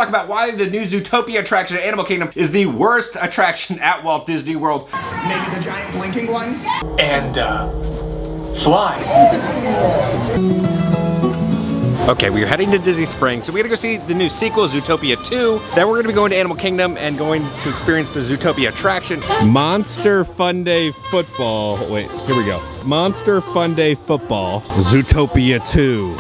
talk about why the new Zootopia attraction at Animal Kingdom is the worst attraction at Walt Disney World. Maybe the giant blinking one? And, fly. Okay, we're heading to Disney Springs, so we gotta go see the new sequel, Zootopia 2. Then we're gonna be going to Animal Kingdom and going to experience the Zootopia attraction. Monster Fun Day Football. Wait, here we go. Monster Fun Day Football, Zootopia 2.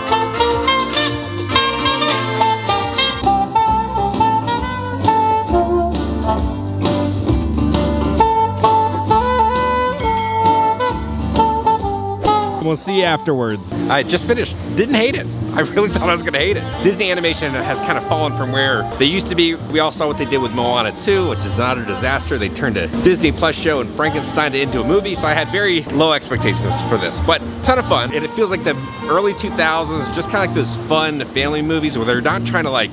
We'll see you afterwards. I just finished. Didn't hate it. I really thought I was gonna hate it. Disney animation has kind of fallen from where they used to be. We all saw what they did with Moana 2, which is not a disaster. They turned a Disney Plus show and Frankenstein into a movie, so I had very low expectations for this, but ton of fun. And it feels like the early 2000s, just kind of like those fun family movies where they're not trying to, like,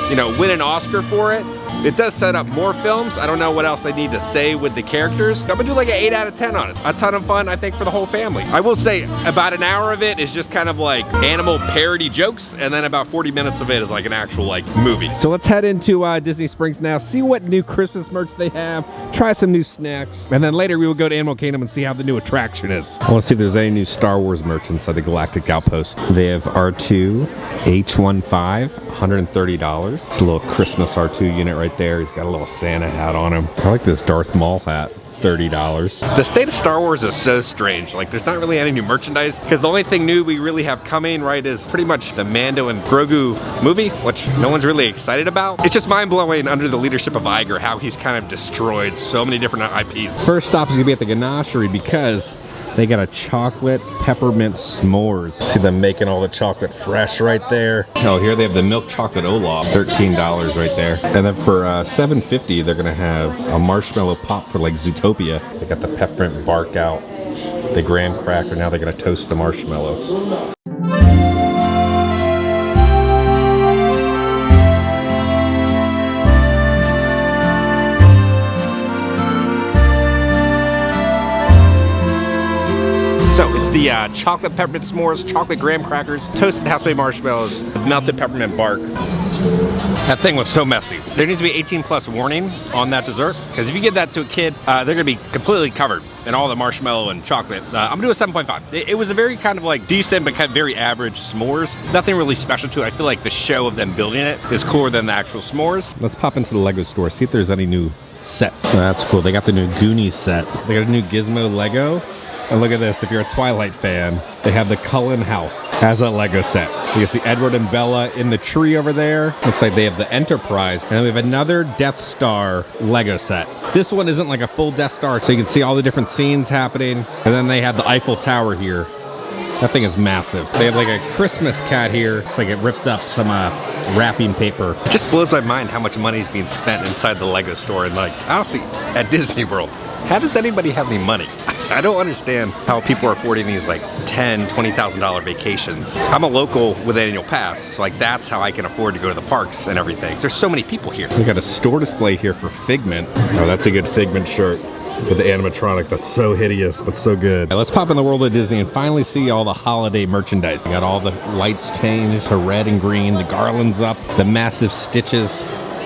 you know, win an Oscar for it. It does set up more films. I don't know what else they need to say with the characters. I'm gonna do like an 8 out of 10 on it. A ton of fun, I think, for the whole family. I will say about an hour of it is just kind of like animal parody jokes, and then about 40 minutes of it is like an actual like movie. So let's head into Disney Springs now, see what new Christmas merch they have, try some new snacks, and then later we will go to Animal Kingdom and see how the new attraction is. I want to see if there's any new Star Wars merch inside the Galactic Outpost. They have R2 H15, $130. It's a little Christmas R2 unit right there. He's got a little Santa hat on him. I like this Darth Maul hat. $30. The state of Star Wars is so strange. Like, there's not really any new merchandise, because the only thing new we really have coming, right, is pretty much the Mando and Grogu movie, which no one's really excited about. It's just mind-blowing under the leadership of Iger how he's kind of destroyed so many different IPs. First stop is gonna be at the Ganachery because they got a chocolate peppermint s'mores. See them making all the chocolate fresh right there. Oh, here they have the milk chocolate Olaf, $13 right there. And then for $7.50, they're gonna have a marshmallow pop for like Zootopia. They got the peppermint bark out, the graham cracker. Now they're gonna toast the marshmallow. So it's the chocolate peppermint s'mores, chocolate graham crackers, toasted house-made marshmallows, melted peppermint bark. That thing was so messy. There needs to be 18+ warning on that dessert, because if you give that to a kid, they're gonna be completely covered in all the marshmallow and chocolate. I'm gonna do a 7.5. It was a very kind of like decent, but kind of very average s'mores. Nothing really special to it. I feel like the show of them building it is cooler than the actual s'mores. Let's pop into the Lego store, see if there's any new sets. That's cool. They got the new Goonies set. They got a new Gizmo Lego. And look at this, if you're a Twilight fan, they have the Cullen house as a Lego set. You can see Edward and Bella in the tree over there. Looks like they have the Enterprise. And then we have another Death Star Lego set. This one isn't like a full Death Star, so you can see all the different scenes happening. And then they have the Eiffel Tower here. That thing is massive. They have like a Christmas cat here. Looks like it ripped up some wrapping paper. It just blows my mind how much money is being spent inside the Lego store. And like, honestly, at Disney World, how does anybody have any money? I don't understand how people are affording these like $10,000, $20,000 vacations. I'm a local with an annual pass, so like that's how I can afford to go to the parks and everything. There's so many people here. We got a store display here for Figment. Oh, that's a good Figment shirt with the animatronic. That's so hideous, but so good. Let's pop in the world of Disney and finally see all the holiday merchandise. We got all the lights changed to red and green, the garlands up, the massive stitches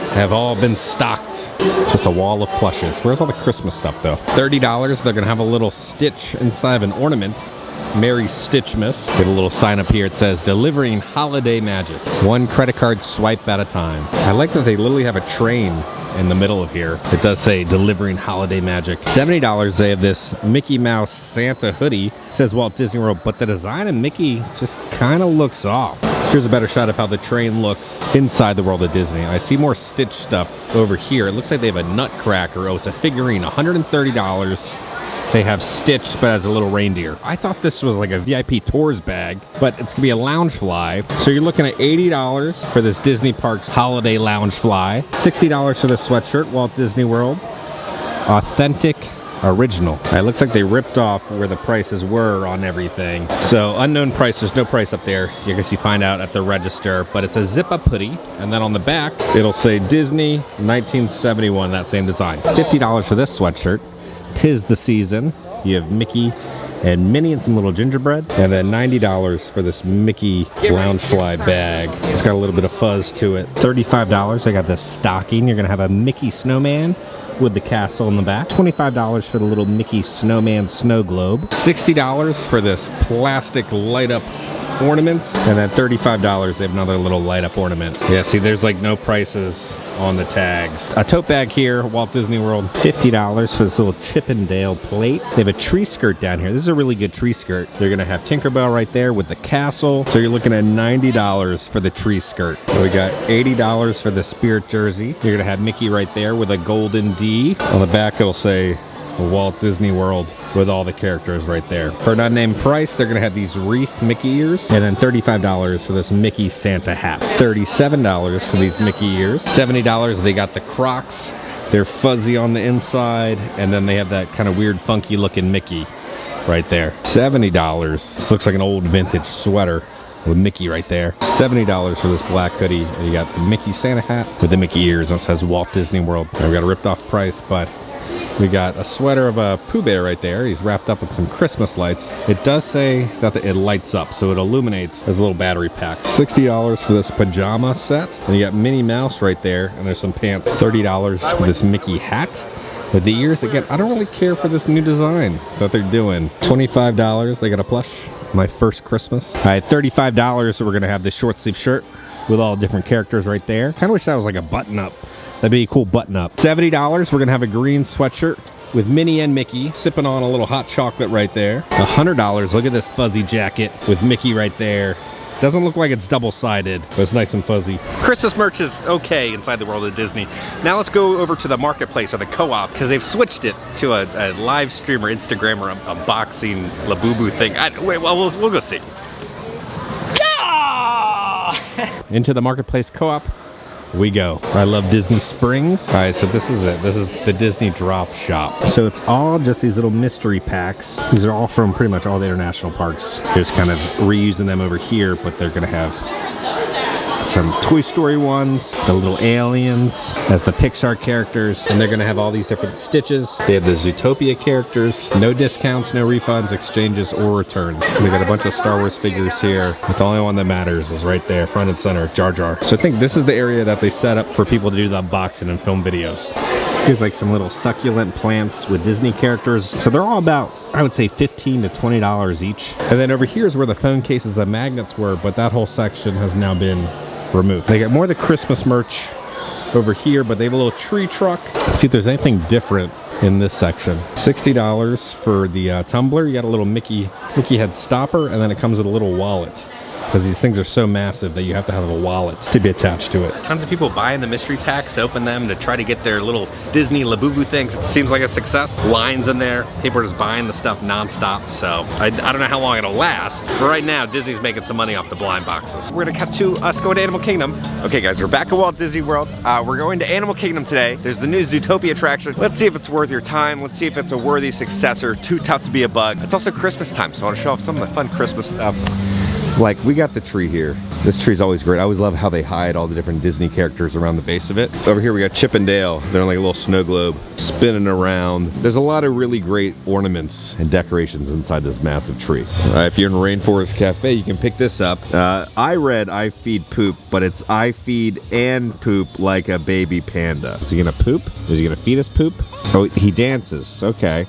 have all been stocked. It's just a wall of plushes. Where's all the Christmas stuff though? $30, they're gonna have a little Stitch inside of an ornament. Merry Stitchmas. Get a little sign up here. It says, delivering holiday magic. One credit card swipe at a time. I like that they literally have a train in the middle of here. It does say delivering holiday magic. $70, they have this Mickey Mouse Santa hoodie. It says Walt Disney World, but the design of Mickey just kind of looks off. Here's a better shot of how the train looks inside the world of Disney. I see more Stitch stuff over here. It looks like they have a Nutcracker. Oh, it's a figurine, $130. They have Stitch, but as a little reindeer. I thought this was like a VIP tours bag, but it's gonna be a Loungefly. So you're looking at $80 for this Disney Parks Holiday Loungefly. $60 for the sweatshirt, Walt Disney World. Authentic Original. It looks like they ripped off where the prices were on everything. So unknown price, there's no price up there. You guess you find out at the register, but it's a zip-up hoodie. And then on the back, it'll say Disney 1971, that same design. $50 for this sweatshirt. 'Tis the season. You have Mickey and Minnie and some little gingerbread. And then $90 for this Mickey Loungefly bag. It's got a little bit of fuzz to it. $35, I got this stocking. You're gonna have a Mickey snowman with the castle in the back. $25 for the little Mickey snowman snow globe. $60 for this plastic light up ornaments. And then $35, they have another little light up ornament. Yeah, see, there's like no prices on the tags. A tote bag here, Walt Disney World, $50 for this little Chip and Dale plate. They have a tree skirt down here. This is a really good tree skirt. They're gonna have Tinkerbell right there with the castle. So you're looking at $90 for the tree skirt. So we got $80 for the Spirit jersey. You're gonna have Mickey right there with a golden D. On the back it'll say Walt Disney World with all the characters right there. For an unnamed price, they're gonna have these wreath Mickey ears, and then $35 for this Mickey Santa hat. $37 for these Mickey ears. $70, they got the Crocs. They're fuzzy on the inside, and then they have that kind of weird funky looking Mickey right there. $70, this looks like an old vintage sweater with Mickey right there. $70 for this black hoodie. And you got the Mickey Santa hat with the Mickey ears. It says Walt Disney World. And we got a ripped off price, but we got a sweater of a Pooh Bear right there. He's wrapped up with some Christmas lights. It does say that it lights up, so it illuminates as a little battery pack. $60 for this pajama set. And you got Minnie Mouse right there, and there's some pants. $30 for this Mickey hat with the ears. Again, I don't really care for this new design that they're doing. $25, they got a plush. My first Christmas. All right, $35, so we're gonna have this short sleeve shirt with all different characters right there. Kind of wish that was like a button up. That'd be a cool button up. $70, we're gonna have a green sweatshirt with Minnie and Mickey sipping on a little hot chocolate right there. $100, look at this fuzzy jacket with Mickey right there. Doesn't look like it's double-sided, but it's nice and fuzzy. Christmas merch is okay inside the world of Disney. Now let's go over to the marketplace or the co-op, because they've switched it to a live stream or Instagram or unboxing Labubu thing. We'll go see. Yeah! Into the marketplace co-op we go. I love Disney Springs. All right, so this is it. This is the Disney Drop Shop. So it's all just these little mystery packs. These are all from pretty much all the international parks. They're just kind of reusing them over here, but they're gonna have some Toy Story ones, the little aliens as the Pixar characters, and they're gonna have all these different Stitches. They have the Zootopia characters, no discounts, no refunds, exchanges, or returns. And they got a bunch of Star Wars figures here, but the only one that matters is right there, front and center, Jar Jar. So I think this is the area that they set up for people to do the unboxing and film videos. Here's like some little succulent plants with Disney characters. So they're all about, I would say, $15 to $20 each. And then over here is where the phone cases and magnets were, but that whole section has now been removed. They got more of the Christmas merch over here, but they have a little tree truck. Let's see if there's anything different in this section. $60 for the tumbler. You got a little Mickey head stopper, and then it comes with a little wallet, because these things are so massive that you have to have a wallet to be attached to it. Tons of people buying the mystery packs to open them to try to get their little Disney Labubu things. It seems like a success. Lines in there. People are just buying the stuff non-stop. So I don't know how long it'll last. But right now, Disney's making some money off the blind boxes. We're gonna cut to us going to Animal Kingdom. Okay guys, we're back at Walt Disney World. We're going to Animal Kingdom today. There's the new Zootopia attraction. Let's see if it's worth your time. Let's see if it's a worthy successor. Too tough to be a bug. It's also Christmas time, so I want to show off some of the fun Christmas stuff. Like, we got the tree here. This tree's always great. I always love how they hide all the different Disney characters around the base of it. Over here we got Chip and Dale. They're on like a little snow globe spinning around. There's a lot of really great ornaments and decorations inside this massive tree. If you're in Rainforest Cafe, you can pick this up. I read I feed poop, but it's I feed and poop like a baby panda. Is he gonna poop? Is he gonna feed us poop? Oh, he dances. Okay.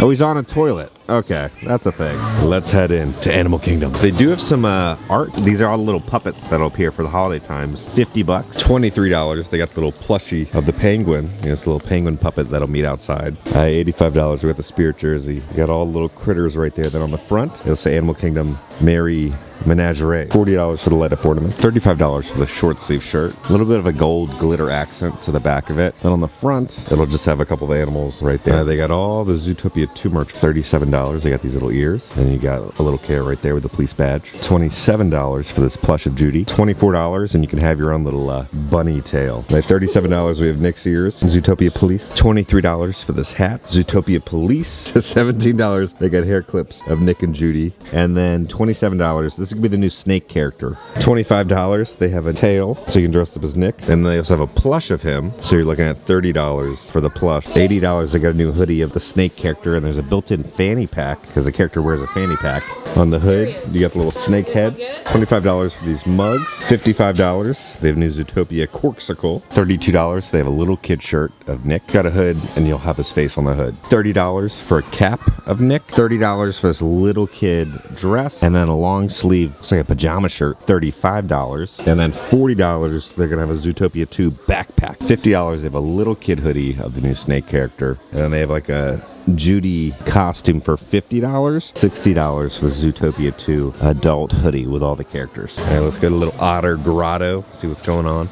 Oh, he's on a toilet. Okay, that's a thing. Let's head in to Animal Kingdom. They do have some art. These are all the little puppets that'll appear for the holiday times. $50, $23. They got the little plushie of the penguin. You know, it's a little penguin puppet that'll meet outside. $85. We got the Spirit jersey. We got all the little critters right there. Then on the front, it'll say Animal Kingdom Merry Menagerie. $40 for the light up ornament. $35 for the short sleeve shirt. A little bit of a gold glitter accent to the back of it. And on the front, it'll just have a couple of animals right there. They got all the Zootopia 2 merch. $37. $22. They got these little ears. And you got a little kid right there with the police badge. $27 for this plush of Judy. $24 and you can have your own little bunny tail. At $37 we have Nick's ears. Zootopia Police. $23 for this hat. Zootopia Police. $17 they got hair clips of Nick and Judy. And then $27, this could be the new snake character. $25 they have a tail so you can dress up as Nick. And they also have a plush of him, so you're looking at $30 for the plush. $80 they got a new hoodie of the snake character, and there's a built-in fanny pack because the character wears a fanny pack. On the hood you got the little snake head. $25 for these mugs. $55 they have a new Zootopia corksicle. $32 they have a little kid shirt of Nick. Got a hood and you'll have his face on the hood. $30 for a cap of Nick. $30 for this little kid dress, and then a long sleeve, looks like a pajama shirt. $35. And then $40 they're gonna have a Zootopia 2 backpack. $50 they have a little kid hoodie of the new snake character, and then they have like a Judy costume for $50. $60 for Zootopia 2 adult hoodie with all the characters. All right, let's go to a little otter grotto, see what's going on.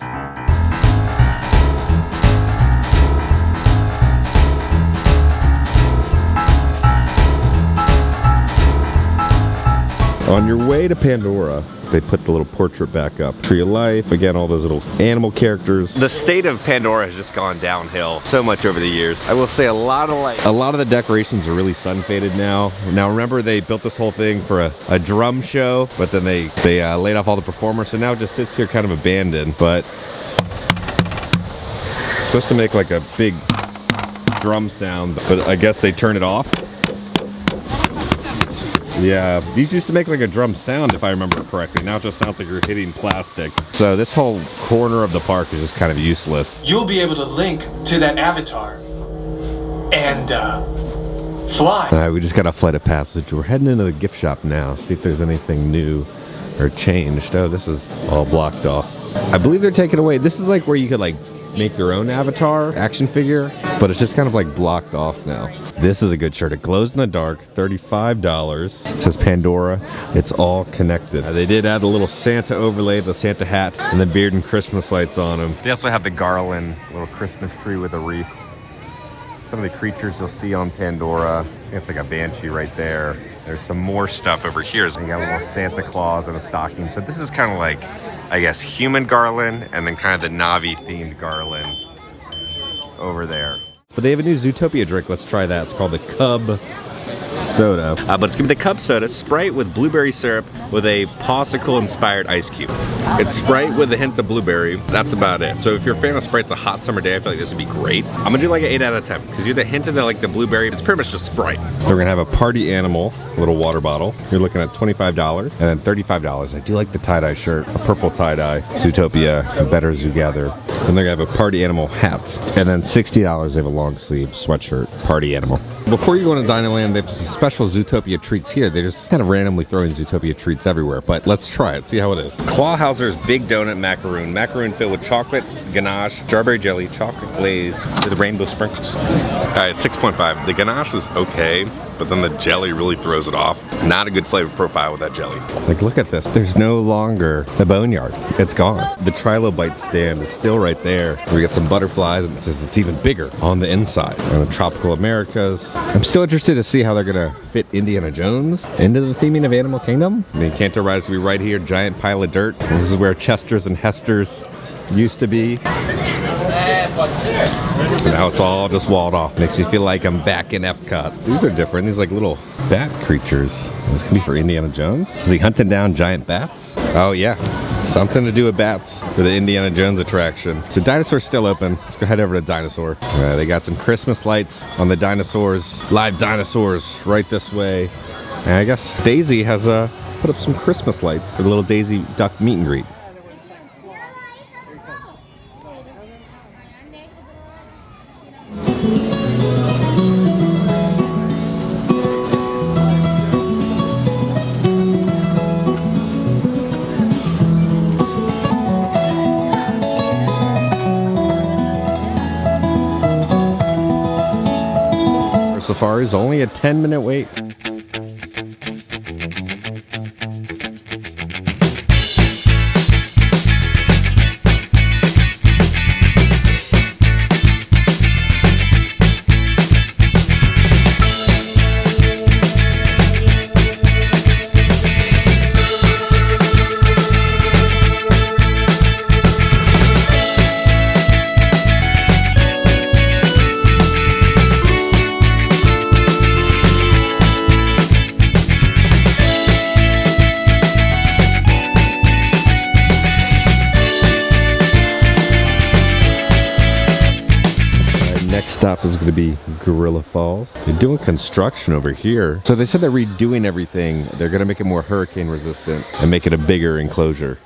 On your way to Pandora, they put the little portrait back up. Tree of Life, again, all those little animal characters. The state of Pandora has just gone downhill so much over the years. I will say a lot of the decorations are really sun faded now. Now remember, they built this whole thing for a drum show, but then they laid off all the performers, so now it just sits here kind of abandoned. But it's supposed to make like a big drum sound, but I guess they turn it off. Yeah, these used to make like a drum sound if I remember correctly. Now it just sounds like you're hitting plastic. So this whole corner of the park is just kind of useless. You'll be able to link to that avatar and fly. All right, we just got a flight of passage. We're heading into the gift shop now. See if there's anything new or changed. Oh, this is all blocked off. I believe they're taking away. This is like where you could like make your own avatar action figure, but it's just kind of like blocked off now. This is a good shirt. It glows in the dark. $35. It says Pandora. It's all connected. They did add a little Santa overlay, the Santa hat, and the beard and Christmas lights on them. They also have the garland, little Christmas tree with a wreath. Some of the creatures you'll see on Pandora. It's like a banshee right there. There's some more stuff over here. So you got a little Santa Claus and a stocking. So this is kind of like, I guess, human garland, and then kind of the Navi themed garland over there. But they have a new Zootopia drink. Let's try that. It's called the Cub Soda. But it's gonna be the Cub Soda, Sprite with blueberry syrup with a popsicle inspired ice cube. It's Sprite with a hint of blueberry. That's about it. So if you're a fan of Sprite, it's a hot summer day, I feel like this would be great. I'm gonna do like an 8 out of 10 because you're the hint of like the blueberry. It's pretty much just Sprite. We're gonna have a party animal, little water bottle. You're looking at $25 and then $35. I do like the tie-dye shirt, a purple tie-dye, Zootopia, Better Zoo Gather. And they're gonna have a party animal hat. And then $60, they have a long sleeve sweatshirt, party animal. Before you go into Dinoland, they have some special Zootopia treats here. They just kind of randomly throw in Zootopia treats everywhere, but let's try it, see how it is. Clawhauser's Big Donut Macaroon. Macaroon filled with chocolate ganache, strawberry jelly, chocolate glaze with rainbow sprinkles. All right, 6.5. The ganache was okay, but then the jelly really throws it off. Not a good flavor profile with that jelly. Like, look at this. There's no longer the boneyard. It's gone. The trilobite stand is still right there. We got some butterflies, and it says it's even bigger on the inside. And the Tropical Americas. I'm still interested to see how they're gonna fit Indiana Jones into the theming of Animal Kingdom. I mean, Canto Rise will be right here, giant pile of dirt. And this is where Chester's and Hester's used to be. So now it's all just walled off. Makes me feel like I'm back in Epcot. These are different. These like little bat creatures. This could be for Indiana Jones. Is he hunting down giant bats? Oh yeah, something to do with bats for the Indiana Jones attraction. So Dinosaur's still open. Let's go head over to Dinosaur. They got some Christmas lights on the dinosaurs. Live dinosaurs right this way. And I guess Daisy has put up some Christmas lights for the little Daisy Duck meet and greet. Safari is only a 10-minute wait. stop is going to be Gorilla Falls. They're doing construction over here. So they said they're redoing everything. They're going to make it more hurricane resistant and make it a bigger enclosure.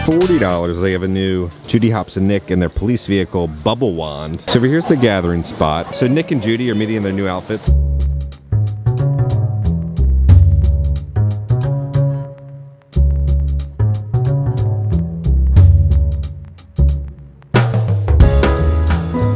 $40, they have a new Judy Hopps and Nick in their police vehicle Bubble Wand. So over here's the gathering spot. So Nick and Judy are meeting in their new outfits.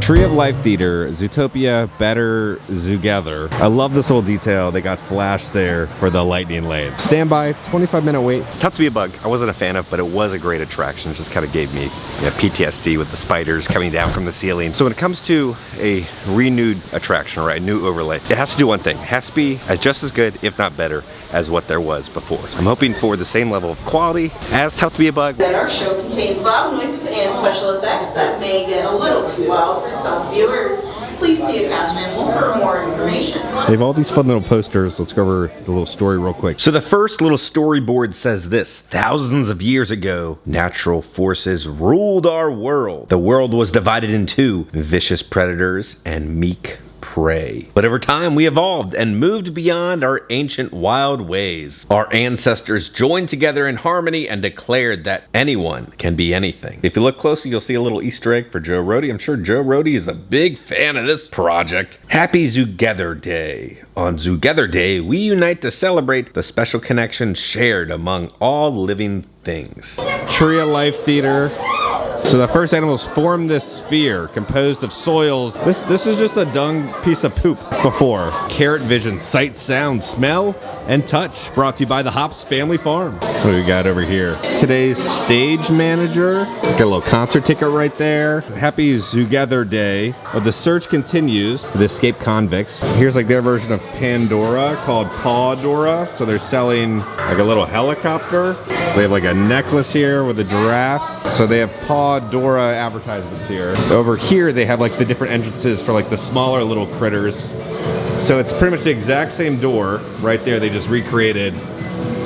Tree of Life Theater, Zootopia, Better Zootopia. I love this little detail. They got Flash there for the lightning lane. Standby, 25-minute wait. Tough to be a bug. I wasn't a fan of, but it was a great attraction. It just kind of gave me PTSD with the spiders coming down from the ceiling. So when it comes to a renewed attraction, or a new overlay, it has to do one thing. It has to be just as good, if not better, as what there was before. I'm hoping for the same level of quality as Tough to be a Bug. That our show contains loud noises and special effects that may get a little too loud for some viewers. Please see a cast manual for more information. They have all these fun little posters. Let's go over the little story real quick. So the first little storyboard says this: thousands of years ago, natural forces ruled our world. The world was divided in two: vicious predators and meek prey. But over time we evolved and moved beyond our ancient wild ways. Our ancestors joined together in harmony and declared that anyone can be anything. If you look closely, you'll see a little Easter egg for Joe Rohde. I'm sure Joe Rohde is a big fan of this project. Happy Zootopia Day. On Zootopia Day, we unite to celebrate the special connection shared among all living things. Tree of Life Theater. So the first animals formed this sphere composed of soils. This is just a dung piece of poop before. Carrot Vision, sight, sound, smell, and touch. Brought to you by the Hopps Family Farm. What do we got over here? Today's stage manager. Got a little concert ticket right there. Happy Zootopia Day. Oh, the search continues for the escaped convicts. Here's like their version of Pandora called Pawdora. So they're selling like a little helicopter. They have like a necklace here with a giraffe. So they have Pawdora advertisements here. Over here they have like the different entrances for like the smaller little critters. So it's pretty much the exact same door right there. They just recreated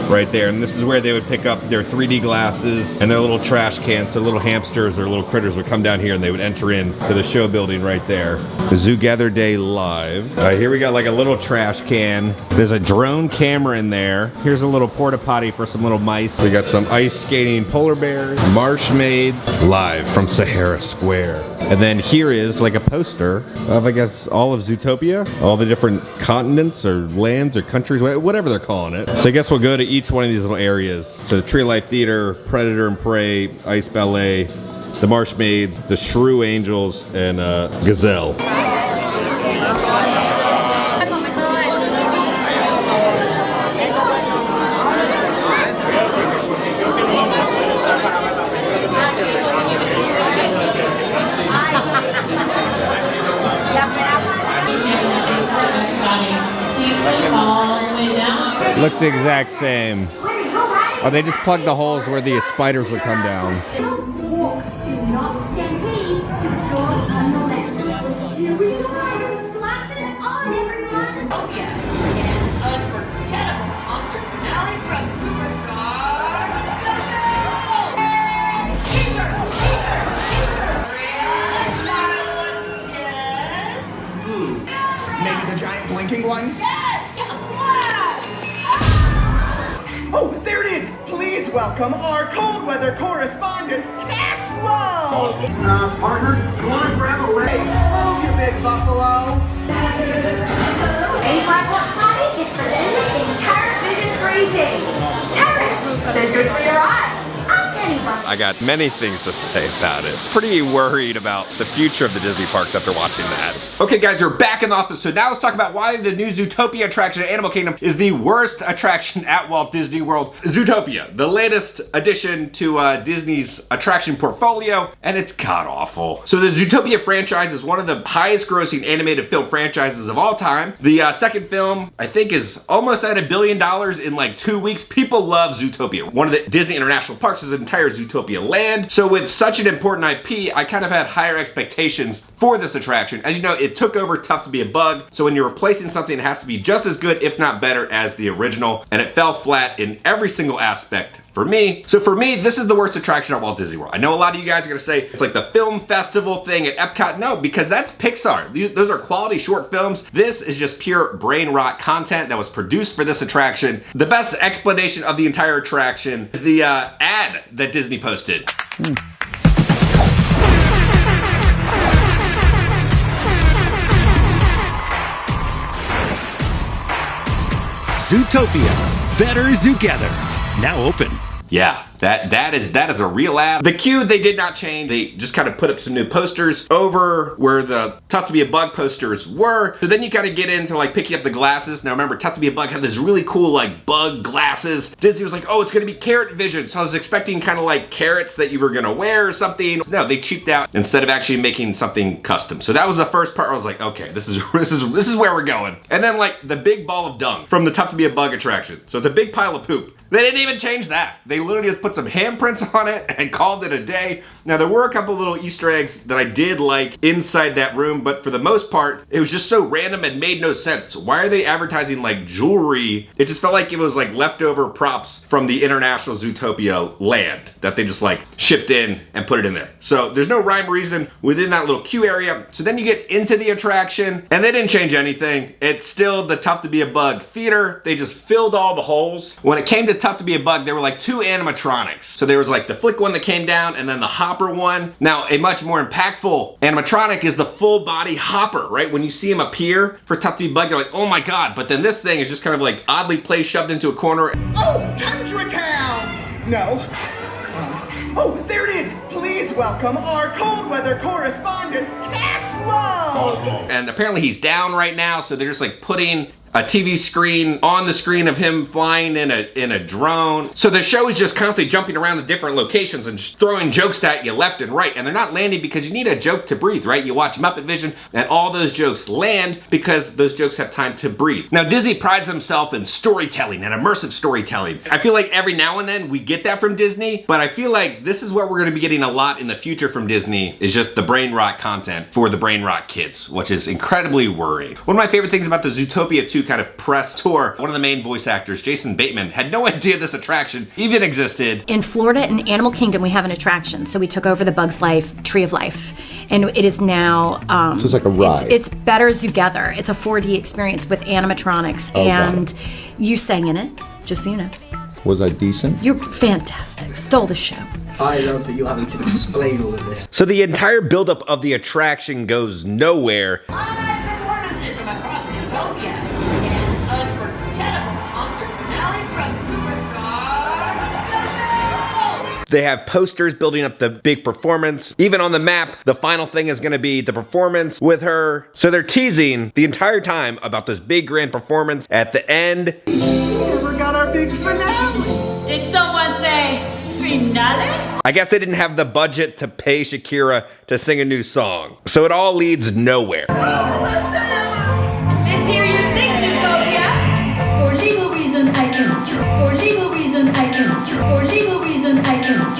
right there. And this is where they would pick up their 3D glasses and their little trash cans. So little hamsters or little critters would come down here and they would enter in to the show building right there. The Zootopia Day Live. Here we got like a little trash can. There's a drone camera in there. Here's a little porta potty for some little mice. We got some ice skating polar bears, marsh maids, live from Sahara Square. And then here is like a poster of, I guess, all of Zootopia, all the different continents or lands or countries, whatever they're calling it. So I guess we'll go to each one of these little areas. So the Tree of Life Theater, Predator and Prey, Ice Ballet, the Marsh Maids, the Shrew Angels, and Gazelle. Looks the exact same. Oh, they just plugged the holes where the spiders would come down. Walk, do not stampede to the door on the left. Here we go. Glasses on, everyone. Oh yes, an unforgettable concert finale from Superstar. Yes. Maybe the giant blinking one? Yes. Oh, there it is! Please welcome our cold weather correspondent, Cashmo! Partner, you wanna grab a leg? Move, you big buffalo! Heimbach Watch Party is presented in Carrot Vision 3D. Carrots, they're good for your eyes. Ask any I got many things to say about it. Pretty worried about the future of the Disney parks after watching that. Okay guys, we're back in the office, so now let's talk about why the new Zootopia attraction at Animal Kingdom is the worst attraction at Walt Disney World. Zootopia, the latest addition to Disney's attraction portfolio, and it's god-awful. So the Zootopia franchise is one of the highest grossing animated film franchises of all time. The second film, I think, is almost at $1 billion in like 2 weeks. People love Zootopia. One of the Disney International Parks is an entire Zootopia land. So with such an important IP, I kind of had higher expectations for this attraction. As you know, it took over Tough to Be a Bug. So when you're replacing something, it has to be just as good, if not better, as the original. And it fell flat in every single aspect for me. So for me, this is the worst attraction at Walt Disney World. I know a lot of you guys are gonna say it's like the film festival thing at Epcot. No, because that's Pixar. Those are quality short films. This is just pure brain rot content that was produced for this attraction. The best explanation of the entire attraction is the ad that Disney posted. Zootopia, better together. Now open. Yeah, that is a real ad. The queue, they did not change. They just kind of put up some new posters over where the Tough to Be a Bug posters were. So then you kind of get into like picking up the glasses. Now remember, Tough to Be a Bug had this really cool like bug glasses. Disney was like, oh, it's gonna be carrot vision. So I was expecting kind of like carrots that you were gonna wear or something. No, they cheaped out instead of actually making something custom. So that was the first part. I was like, okay, this is where we're going. And then like the big ball of dung from the Tough to Be a Bug attraction. So it's a big pile of poop. They didn't even change that. They literally just put some handprints on it and called it a day. Now there were a couple little Easter eggs that I did like inside that room, but for the most part, it was just so random and made no sense. Why are they advertising like jewelry? It just felt like it was like leftover props from the International Zootopia land that they just like shipped in and put it in there. So there's no rhyme or reason within that little queue area. So then you get into the attraction and they didn't change anything. It's still the Tough to Be a Bug theater. They just filled all the holes. When it came to Tough to Be a Bug, there were like 2 animatronics. So there was like the flick one that came down and then the Hopper one. Now a much more impactful animatronic is the full body Hopper, right? When you see him appear for Tough to Be a Bug, you're like, oh my God. But then this thing is just kind of like oddly placed, shoved into a corner. Oh, Tundra Town! No. Oh, there it is! Please welcome our cold weather correspondent, Cashmo! And apparently he's down right now, so they're just like putting a TV screen on the screen of him flying in a drone. So the show is just constantly jumping around to different locations and just throwing jokes at you left and right. And they're not landing because you need a joke to breathe, right? You watch Muppet Vision and all those jokes land because those jokes have time to breathe. Now Disney prides himself in storytelling and immersive storytelling. I feel like every now and then we get that from Disney, but I feel like this is what we're gonna be getting a lot in the future from Disney, is just the brain rot content for the brain rot kids, which is incredibly worrying. One of my favorite things about the Zootopia 2 kind of press tour, one of the main voice actors, Jason Bateman, had no idea this attraction even existed. In Florida, in Animal Kingdom, we have an attraction. So we took over the Bugs Life Tree of Life, and it is now. So it's like a ride. It's better together. It's a 4D experience with animatronics, and you sang in it. Just so you know. Was I decent? You're fantastic. Stole the show. I love that you're having to explain all of this. So the entire buildup of the attraction goes nowhere. Performances from across Zootopia. An unforgettable concert finale from Superstar. They have posters building up the big performance. Even on the map, the final thing is gonna be the performance with her. So they're teasing the entire time about this big grand performance at the end. We never got our big finale! Did someone say finale? I guess they didn't have the budget to pay Shakira to sing a new song. So it all leads nowhere. Let's hear you sing, Zootopia. For legal reasons, I cannot. For legal reasons, I cannot. For legal reasons, I cannot.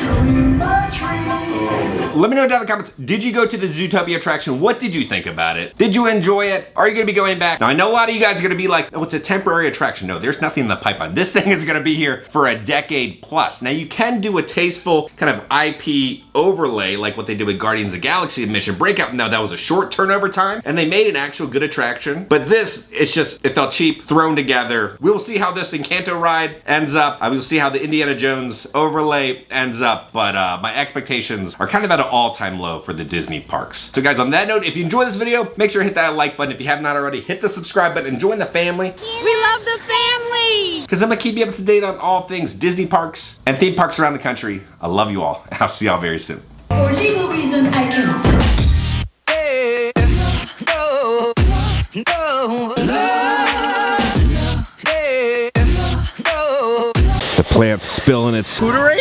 Let me know down in the comments, did you go to the Zootopia attraction? What did you think about it? Did you enjoy it? Are you gonna be going back? Now I know a lot of you guys are gonna be like, oh, it's a temporary attraction. No, there's nothing in the pipeline. This thing is gonna be here for a decade plus. Now you can do a tasteful kind of IP overlay like what they did with Guardians of the Galaxy and Mission Breakout. Now that was a short turnover time and they made an actual good attraction. But this, it's just, it felt cheap, thrown together. We will see how this Encanto ride ends up. I will see how the Indiana Jones overlay ends up, but my expectations are kind of at at an all-time low for the Disney parks. So guys, on that note, if you enjoyed this video, make sure to hit that like button. If you have not already, hit the subscribe button and join the family. We love the family! Because I'm gonna keep you up to date on all things Disney parks and theme parks around the country. I love you all. I'll see y'all very soon. For legal reasons, I cannot. The plant's spilling its Scooterade?